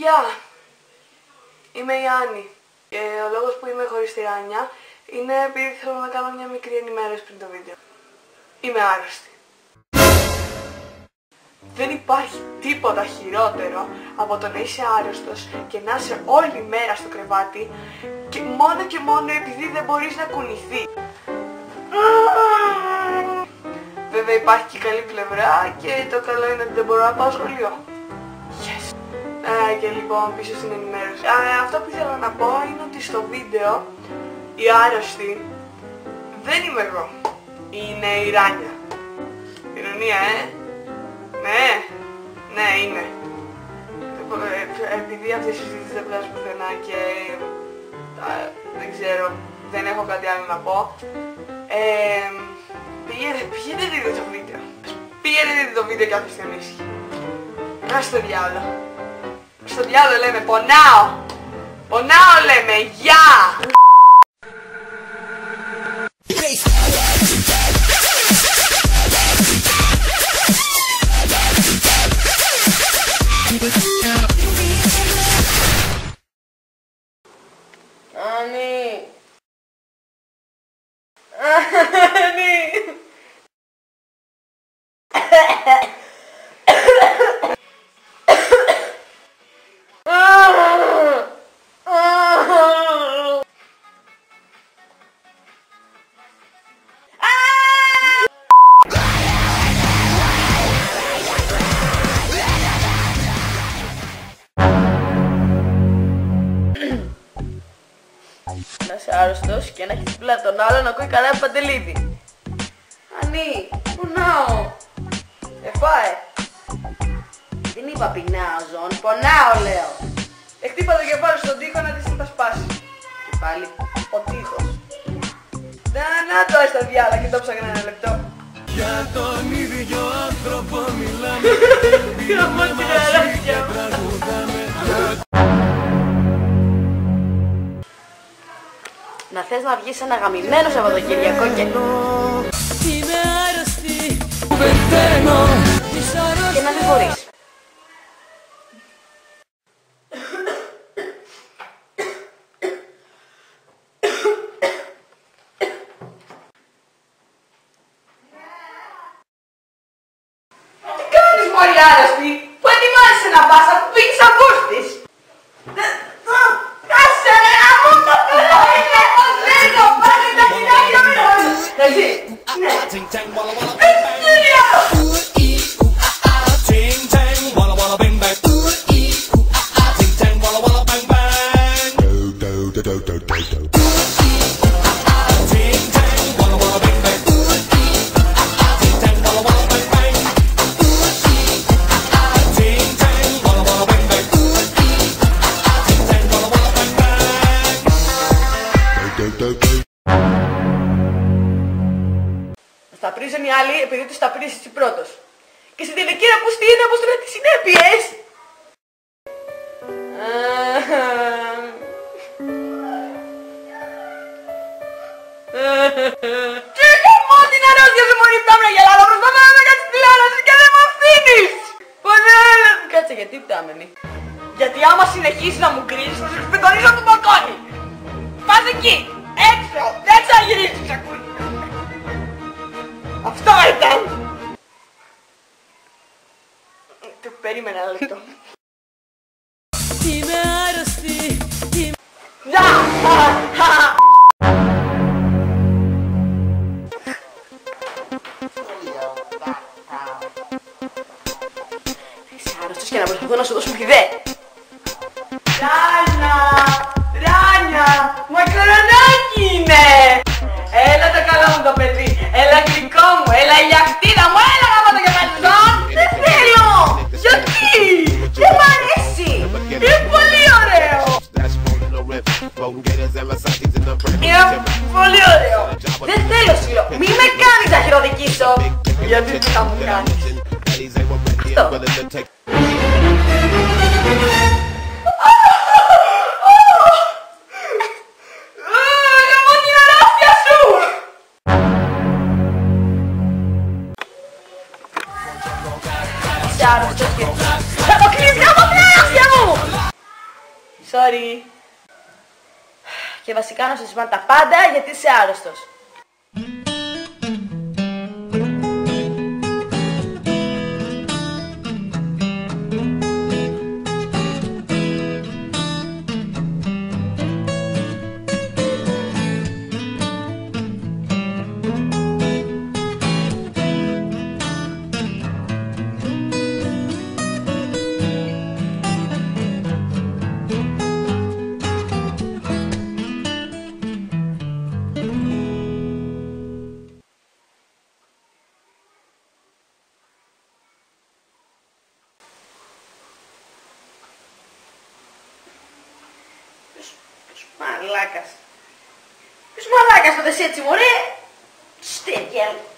Γεια! Είμαι η Άννη και ο λόγος που είμαι χωρίς τη Ράνια είναι επειδή θέλω να κάνω μια μικρή ενημέρωση πριν το βίντεο. Είμαι άρρωστη. Δεν υπάρχει τίποτα χειρότερο από το να είσαι άρρωστος και να είσαι όλη μέρα στο κρεβάτι και μόνο επειδή δεν μπορείς να κουνηθείς. Βέβαια υπάρχει και καλή πλευρά και το καλό είναι ότι δεν μπορώ να πάω σχολείο. Yes! Και λοιπόν πίσω στην ενημέρωση. Αυτό που ήθελα να πω είναι ότι στο βίντεο η άρρωστη δεν είμαι εγώ. Είναι η Ράνια. Ειρωνία, Ναι, είναι. Επειδή αυτή η συζήτηση δεν βγάζει πουθενά και δεν ξέρω, δεν έχω κάτι άλλο να πω. Πήγαινε δείτε το βίντεο. Πήγαινε δείτε το βίντεο και αφήστε με ήσυχη. Να στο διάλο. Στο διάλο λέμε πονάω. Πονάω λέμε, γεια! Άννη! Άννη! Να είσαι άρρωστος και να έχεις δίπλα τον άλλο να ακούει καλά Παντελίδη. Άννη, πονάω. Πάει. Δεν είπα πεινάω ζών, πονάω λέω. Χτύπα το κεφάλι στον τοίχο να δεις τι θα σπάσει. Και πάλι ο τοίχος. Να το στα διάλα και το ψάχνα ένα λεπτό. Για τον ίδιο άνθρωπο μιλάμε. Γαμώ την αρρώστια μου. Να θες να βγεις ένα γαμημένο Σαββατοκυριακό και... Είμαι άρρωστη. Και να μην μπορείς. Τι κάνεις μόλι άρρωστη, που ετοιμάζεσαι να πας αφού πήγες Αυγούστης. Κάσε ρε να μου το θέλω, είναι λίγο, πάνε τα χιλιάκια μήνας. Έτσι, ναι. Θα πρίζουν οι άλλοι επειδή τους τα πρίζεις εσύ πρώτος. Και στην τελική να πούς τι είναι, όπως τώρα τις συνέπειες. Τι γαμώ την αρρώστια σου μωρή πτάμενα γελάδα, προσπαθώ να κάτσεις τηλεόραση και δεν μ' αφήνεις. Πονέλα. Κάτσε γιατί πτάμενη. Γιατί άμα συνεχίσεις να μου κρίζεις θα σε σπιτονίσω από το μπαλκόνι. Πας εκεί, έξω, δεν ξαναγυρίσεις ακούς. Αυτό ήταν! Περίμενα ένα λεπτό. Είμαι άρρωστη. Είσαι άρρωστος και να προσπαθώ να σου δώσω πηδέ. Ράνια, μακαρονάκι είναι! Έλα το καλό μου το παιδί, έλα γλυκό μου, έλα η αχτίδα μου, έλα γάμο το κεφάλι σου. Δεν θέλω! Γιατί! Δεν μ' αρέσει! Είναι πολύ ωραίο! Είναι πολύ ωραίο! Δεν θέλω σου λέω, μη με κάνεις να χειροδικήσω! Γιατί τι θα μου κάνεις? Αυτό! Sorry. Και βασικά να σου σημαίνει τα πάντα γιατί είσαι άρρωστος. Ποιος μαλάκας. Ποιος μαλάκας το δες έτσι μωρέ. Στέγγελ.